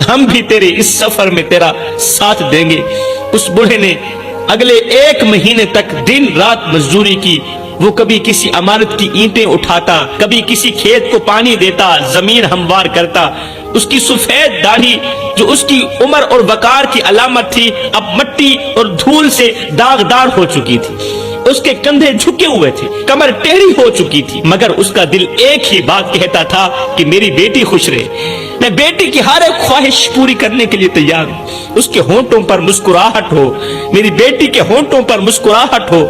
ہم بھی تیرے اس سفر میں تیرا ساتھ دیں گے۔ اس بوڑھے نے اگلے 1 مہینے تک دن رات مزدوری کی۔ وہ کبھی کسی عمارت کی اینٹیں اٹھاتا، کبھی کسی کھیت کو پانی دیتا، زمین ہموار کرتا۔ اس کی سفید داڑھی جو اس کی عمر اور وقار کی علامت تھی اب مٹی اور دھول سے داغدار ہو چکی تھی۔ اس کے کندھے جھکے ہوئے تھے، کمر ٹیڑھی ہو چکی تھی، مگر اس کا دل ایک ہی بات کہتا تھا کہ میری بیٹی خوش رہے۔ میں بیٹی کی ہر ایک خواہش پوری کرنے کے لیے تیار ہوں۔ اس کے ہونٹوں پر مسکراہٹ ہو، میری بیٹی کے ہونٹوں پر مسکراہٹ ہو،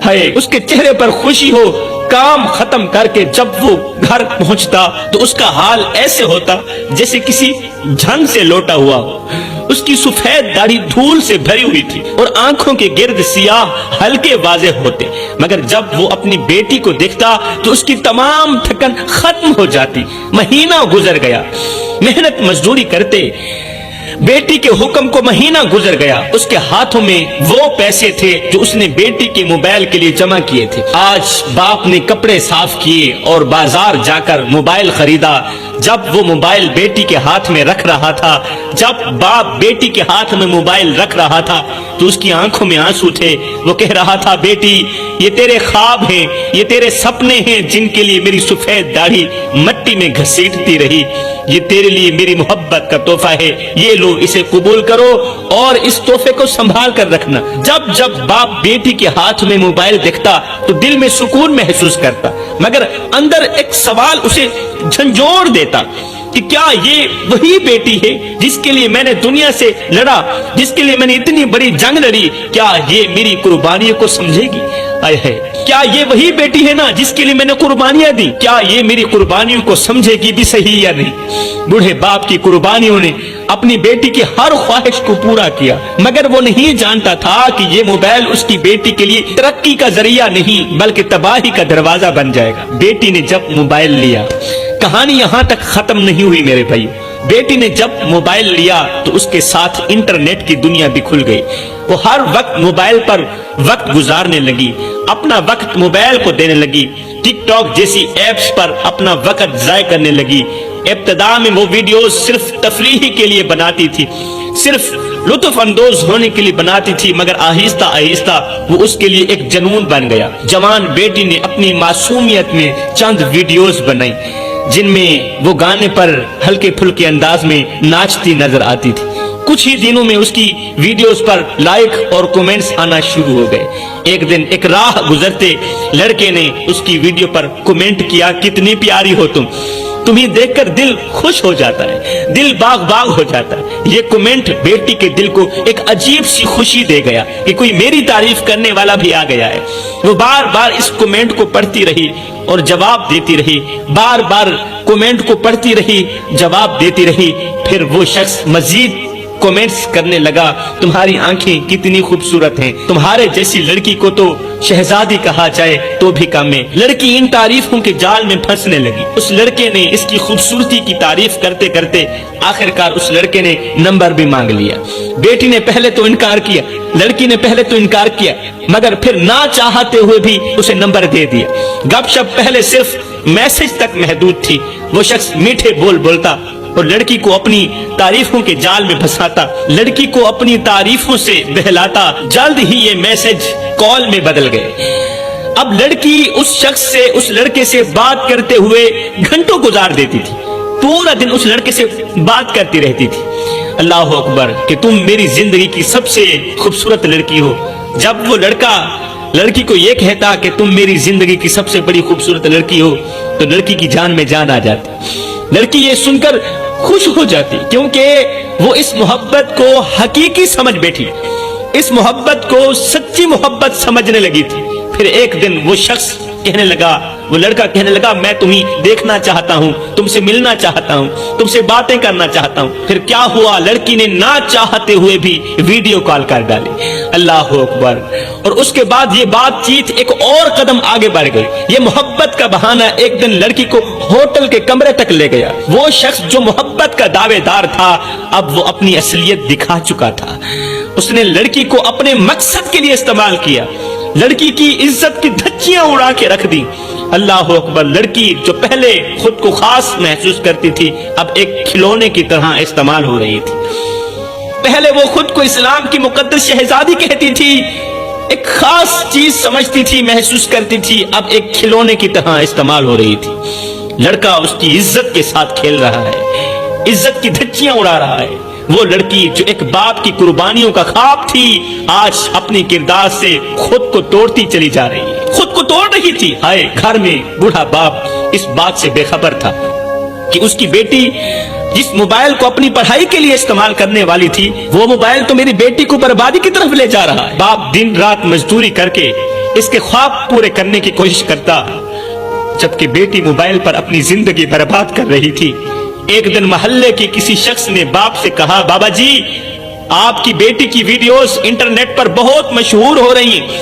ہے اس کے چہرے پر خوشی ہو۔ کام ختم کر کے جب وہ گھر پہنچتا تو اس کا حال ایسے ہوتا جیسے کسی جنگ سے لوٹا ہوا ہو۔ اس کی سفید داڑھی دھول سے بھری ہوئی تھی اور آنکھوں کے گرد سیاہ ہلکے واضح ہوتے، مگر جب وہ اپنی بیٹی کو دیکھتا تو اس کی تمام تھکن ختم ہو جاتی۔ مہینہ گزر گیا، محنت مزدوری کرتے بیٹی کے حکم کو مہینہ گزر گیا۔ اس کے ہاتھوں میں وہ پیسے تھے جو اس نے بیٹی کے موبائل کے لیے جمع کیے تھے۔ آج باپ نے کپڑے صاف کیے اور بازار جا کر موبائل خریدا۔ جب وہ موبائل بیٹی کے ہاتھ میں رکھ رہا تھا، جب باپ بیٹی کے ہاتھ میں موبائل رکھ رہا تھا تو اس کی آنکھوں میں آنسو تھے۔ وہ کہہ رہا تھا، بیٹی یہ تیرے خواب ہیں، یہ تیرے سپنے ہیں جن کے لیے میری سفید داڑھی مٹی میں گھسیٹتی رہی۔ یہ تیرے لیے میری محبت کا تحفہ ہے، یہ لو اسے قبول کرو اور اس تحفے کو سنبھال کر رکھنا۔ جب باپ بیٹی کے ہاتھ میں موبائل دیکھتا تو دل میں سکون محسوس کرتا، مگر اندر ایک سوال اسے جھنجھوڑ دیتا کہ کیا یہ وہی بیٹی ہے جس کے لیے میں نے دنیا سے لڑا، جس کے لیے میں نے اتنی بڑی جنگ لڑی؟ کیا یہ میری قربانیوں کو سمجھے گی؟ آئے ہے، کیا یہ وہی بیٹی ہے نا جس کے لیے میں نے قربانیاں دی؟ کیا یہ میری قربانیوں کو سمجھے گی بھی صحیح یا نہیں؟ بوڑھے باپ کی قربانیوں نے اپنی بیٹی کی ہر خواہش کو پورا کیا، مگر وہ نہیں جانتا تھا کہ یہ موبائل اس کی بیٹی کے لیے ترقی کا ذریعہ نہیں بلکہ تباہی کا دروازہ بن جائے گا۔ بیٹی نے جب موبائل لیا، کہانی یہاں تک ختم نہیں ہوئی میرے بھائی۔ بیٹی نے جب موبائل لیا تو اس کے ساتھ انٹرنیٹ کی دنیا بھی کھل گئی۔ وہ ہر وقت موبائل پر وقت گزارنے لگی، اپنا وقت موبائل کو دینے لگی، ٹک ٹاک جیسی ایپس پر اپنا وقت ضائع کرنے لگی۔ ابتدا میں وہ ویڈیوز صرف تفریح کے لیے بناتی تھی، صرف لطف اندوز ہونے کے لیے بناتی تھی، مگر آہستہ آہستہ وہ اس کے لیے ایک جنون بن گیا۔ جوان بیٹی نے اپنی معصومیت میں چند ویڈیوز بنائی جن میں وہ گانے پر ہلکے پھلکے انداز میں ناچتی نظر آتی تھی۔ کچھ ہی دنوں میں اس کی ویڈیوز پر لائک اور کومنٹس آنا شروع ہو گئے۔ ایک دن ایک راہ گزرتے لڑکے نے اس کی ویڈیو پر کومنٹ کیا، کتنی پیاری ہو تمہیں دیکھ کر دل خوش ہو جاتا ہے، دل باغ باغ ہو جاتا ہے۔ یہ کومنٹ بیٹی کے دل کو ایک عجیب سی خوشی دے گیا کہ کوئی میری تعریف کرنے والا بھی آ گیا ہے۔ وہ بار بار اس کومنٹ کو پڑھتی رہی اور جواب دیتی رہی، بار بار کومنٹ کو پڑھتی رہی، جواب دیتی رہی۔ پھر وہ شخص مزید کومنٹس کرنے لگا، تمہاری آنکھیں کتنی خوبصورت ہیں، تمہارے جیسی لڑکی کو تو شہزادی کہا جائے تو بھی کم ہے۔ لڑکی ان تعریفوں کے جال میں پھنسنے لگی۔ اس لڑکے نے اس کی خوبصورتی کی تعریف کرتے کرتے آخرکار اس لڑکے نے نمبر بھی مانگ لیا۔ بیٹی نے پہلے تو انکار کیا، لڑکی نے پہلے تو انکار کیا، مگر پھر نہ چاہتے ہوئے بھی اسے نمبر دے دیا۔ گپ شپ پہلے صرف میسج تک محدود تھی۔ وہ شخص میٹھے بول بولتا اور لڑکی کو اپنی تعریفوں کے جال میں پھنساتا، لڑکی کو اپنی تعریفوں سے بہلاتا۔ جلد ہی یہ میسج کال میں بدل گئے۔ اب لڑکی اس شخص سے، اس لڑکے سے بات کرتے ہوئے گھنٹوں گزار دیتی تھی، پورا دن اس لڑکے سے بات کرتی رہتی تھی۔ اللہ اکبر کہ تم میری زندگی کی سب سے خوبصورت لڑکی ہو۔ جب وہ لڑکا لڑکی کو یہ کہتا کہ تم میری زندگی کی سب سے بڑی خوبصورت لڑکی ہو تو لڑکی کی جان میں جان آ جاتی۔ لڑکی یہ سن کر خوش ہو جاتی کیونکہ وہ اس محبت کو حقیقی سمجھ بیٹھی، اس محبت کو سچی محبت سمجھنے لگی تھی۔ پھر ایک دن وہ شخص کہنے لگا، وہ لڑکا کہنے لگا، میں تمہیں دیکھنا چاہتا ہوں، تم سے ملنا چاہتا ہوں، تم سے باتیں کرنا چاہتا ہوں۔ پھر کیا ہوا، لڑکی نے نہ چاہتے ہوئے بھی ویڈیو کال کر ڈالی۔ اللہ اکبر۔ اور اس کے بعد یہ بات چیت ایک اور قدم آگے بڑھ گئی۔ یہ محبت کا بہانہ ایک دن لڑکی کو ہوٹل کے کمرے تک لے گیا۔ وہ شخص جو محبت کا دعوے دار تھا اب وہ اپنی اصلیت دکھا چکا تھا۔ اس نے لڑکی کو اپنے مقصد کے لیے استعمال کیا، لڑکی کی عزت کی دھچیاں اڑا کے رکھ دی، اللہ اکبر، لڑکی جو پہلے خود کو خاص محسوس کرتی تھی اب ایک کھلونے کی طرح استعمال ہو رہی تھی۔ پہلے وہ خود کو اسلام کی مقدس شہزادی کہتی تھی، ایک خاص چیز سمجھتی تھی، محسوس کرتی تھی، اب ایک کھلونے کی طرح استعمال ہو رہی تھی۔ لڑکا اس کی عزت کے ساتھ کھیل رہا ہے، عزت کی دھچیاں اڑا رہا ہے۔ وہ لڑکی جو ایک باپ کی قربانیوں کا خواب تھی آج اپنی کردار سے خود کو توڑتی چلی جا رہی ہے، خود کو توڑ رہی تھی۔ ہائے، گھر میں بوڑھا باپ اس بات سے بے خبر تھا کہ اس کی بیٹی جس موبائل کو اپنی پڑھائی کے لیے استعمال کرنے والی تھی، وہ موبائل تو میری بیٹی کو بربادی کی طرف لے جا رہا ہے۔ باپ دن رات مزدوری کر کے اس کے خواب پورے کرنے کی کوشش کرتا، جبکہ بیٹی موبائل پر اپنی زندگی برباد کر رہی تھی۔ ایک دن محلے کے کسی شخص نے باپ سے کہا، بابا جی، آپ کی بیٹی کی ویڈیوز انٹرنیٹ پر بہت مشہور ہو رہی ہیں،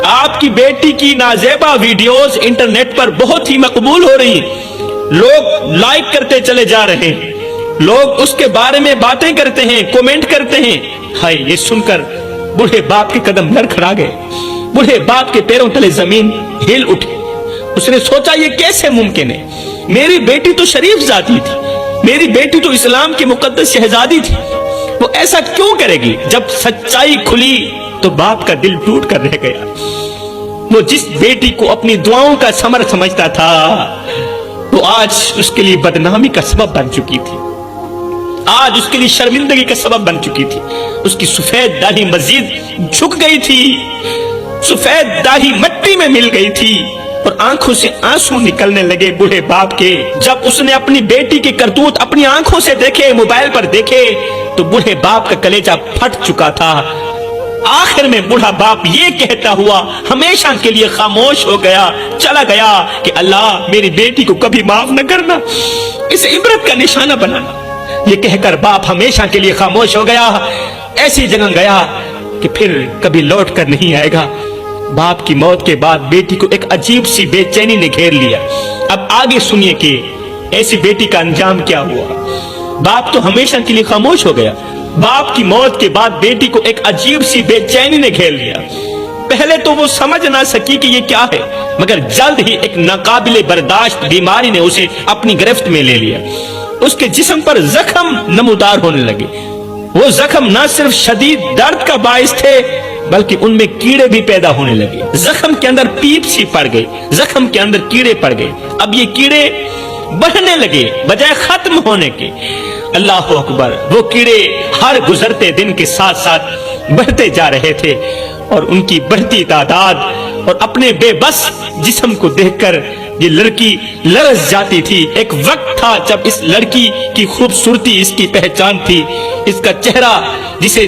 آپ کی بیٹی کی نازیبا ویڈیوز انٹرنیٹ پر بہت ہی مقبول ہو رہی ہیں، لوگ لائک کرتے چلے جا رہے ہیں، لوگ اس کے بارے میں باتیں کرتے ہیں، کومنٹ کرتے ہیں۔ ہائے، یہ سن کر بوڑھے باپ کے قدم لڑکھڑا گئے، بوڑھے باپ کے پیروں تلے زمین ہل اٹھی۔ اس نے سوچا، یہ کیسے ممکن ہے؟ میری بیٹی تو شریف ذاتی تھی، میری بیٹی تو اسلام کی مقدس شہزادی تھی، وہ ایسا کیوں کرے گی؟ جب سچائی کھلی تو باپ کا دل ٹوٹ کر رہ گیا۔ وہ جس بیٹی کو اپنی دعاؤں کا ثمر سمجھتا تھا، وہ آج اس کے لیے بدنامی کا سبب بن چکی تھی، آج اس کے لیے شرمندگی کا سبب بن چکی تھی۔ اس کی سفید داڑھی مزید جھک گئی تھی، سفید داڑھی مٹی میں مل گئی تھی اور آنکھوں سے آنسو نکلنے لگے بوڑھے باپ کے۔ جب اس نے اپنی بیٹی کے کرتوت اپنی آنکھوں سے دیکھے، موبائل پر دیکھے، تو بوڑھے باپ کا کلیجہ پھٹ چکا تھا۔ آخر میں بوڑھا باپ یہ کہتا ہوا ہمیشہ کے لیے خاموش ہو گیا، چلا گیا کہ اللہ میری بیٹی کو کبھی معاف نہ کرنا، اسے عبرت کا نشانہ بنانا۔ یہ کہہ کر باپ ہمیشہ کے لیے خاموش ہو گیا، ایسی جگہ گیا کہ پھر کبھی لوٹ کر نہیں آئے گا۔ باپ کی موت کے بعد بیٹی کو ایک عجیب سی بے چینی نے گھیر لیا۔ اب آگے سنیے کہ ایسی بیٹی کا انجام کیا ہوا۔ باپ تو ہمیشہ کے لیے خاموش ہو گیا، باپ کی موت کے بعد بیٹی کو ایک عجیب سی بے چینی نے گھیر لیا۔ پہلے تو وہ سمجھ نہ سکی کہ یہ کیا ہے، مگر جلد ہی ایک ناقابل برداشت بیماری نے اسے اپنی گرفت میں لے لیا۔ اس کے جسم پر زخم نمودار ہونے لگے۔ وہ زخم نہ صرف شدید درد کا باعث تھے بلکہ ان میں کیڑے بھی پیدا ہونے لگے۔ زخم کے اندر پیپ سی پڑ گئی، زخم کے اندر کیڑے پڑ گئے۔ اب یہ کیڑے بڑھنے لگے بجائے ختم ہونے کے۔ اللہ اکبر، وہ کیڑے ہر گزرتے دن کے ساتھ ساتھ بڑھتے جا رہے تھے اور ان کی بڑھتی تعداد اور اپنے بے بس جسم کو دیکھ کر یہ لڑکی لرز جاتی تھی۔ ایک وقت تھا جب اس لڑکی کی خوبصورتی اس کی پہچان تھی، اس کا چہرہ جسے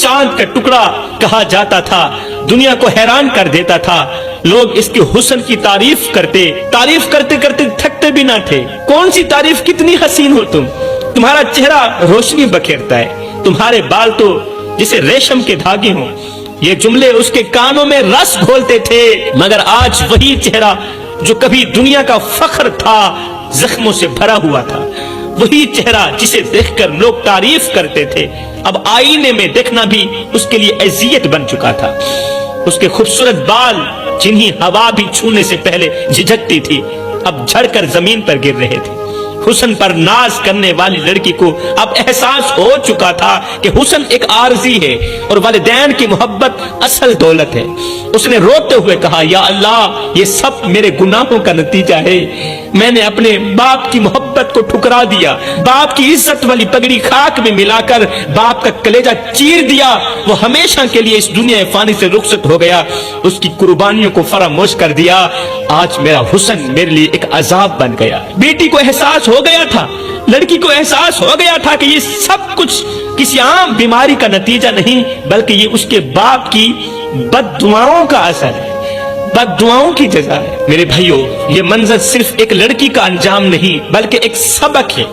چاند کا ٹکڑا کہا جاتا تھا دنیا کو حیران کر دیتا تھا۔ لوگ اس کے حسن کی تعریف کرتے کرتے تھکتے بھی نہ تھے۔ کون سی تعریف، کتنی حسین ہو تم، تمہارا چہرہ روشنی بکھیرتا ہے، تمہارے بال تو جسے ریشم کے دھاگے ہوں۔ یہ جملے اس کے کانوں میں رس گھولتے تھے، مگر آج وہی چہرہ جو کبھی دنیا کا فخر تھا زخموں سے بھرا ہوا تھا، وہی چہرہ جسے دیکھ کر لوگ تعریف کرتے تھے اب آئینے میں دیکھنا بھی اس کے لیے اذیت بن چکا تھا۔ اس کے خوبصورت بال جنہیں ہوا بھی چھونے سے پہلے جھجکتی تھی اب جھڑ کر زمین پر گر رہے تھے۔ حسن پر ناز کرنے والی لڑکی کو اب احساس ہو چکا تھا کہ حسن ایک عارضی ہے اور والدین کی محبت اصل دولت ہے۔ اس نے روتے ہوئے کہا، یا اللہ، یہ سب میرے گناہوں کا نتیجہ ہے۔ میں نے اپنے باپ کی محبت کو ٹھکرا دیا، باپ کی عزت والی پگڑی خاک میں ملا کر باپ کا کلیجہ چیر دیا۔ وہ ہمیشہ کے لیے اس دنیا فانی سے رخصت ہو گیا، اس کی قربانیوں کو فراموش کر دیا۔ آج میرا حسن میرے لیے ایک عذاب بن گیا۔ بیٹی کو احساس ہو گیا تھا، لڑکی کو احساس ہو گیا تھا کہ یہ سب کچھ کسی عام بیماری کا نتیجہ نہیں بلکہ یہ اس کے باپ کی بد دعاؤں کا اثر ہے، بد دعاؤں کی جزا ہے۔ میرے بھائیو، یہ منظر صرف ایک لڑکی کا انجام نہیں بلکہ ایک سبق ہے،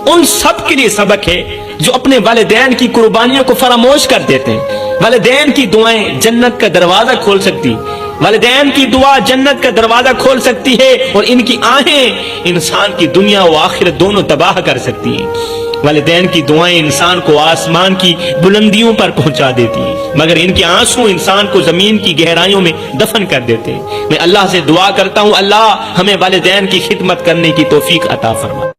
ان سب کے لیے سبق ہے جو اپنے والدین کی قربانیوں کو فراموش کر دیتے ہیں۔ والدین کی دعائیں جنت کا دروازہ کھول سکتی، والدین کی دعا جنت کا دروازہ کھول سکتی ہے اور ان کی آہیں انسان کی دنیا و آخرت دونوں تباہ کر سکتی ہیں۔ والدین کی دعائیں انسان کو آسمان کی بلندیوں پر پہنچا دیتی ہیں، مگر ان کے آنسو انسان کو زمین کی گہرائیوں میں دفن کر دیتے ہیں۔ میں اللہ سے دعا کرتا ہوں، اللہ ہمیں والدین کی خدمت کرنے کی توفیق عطا فرما۔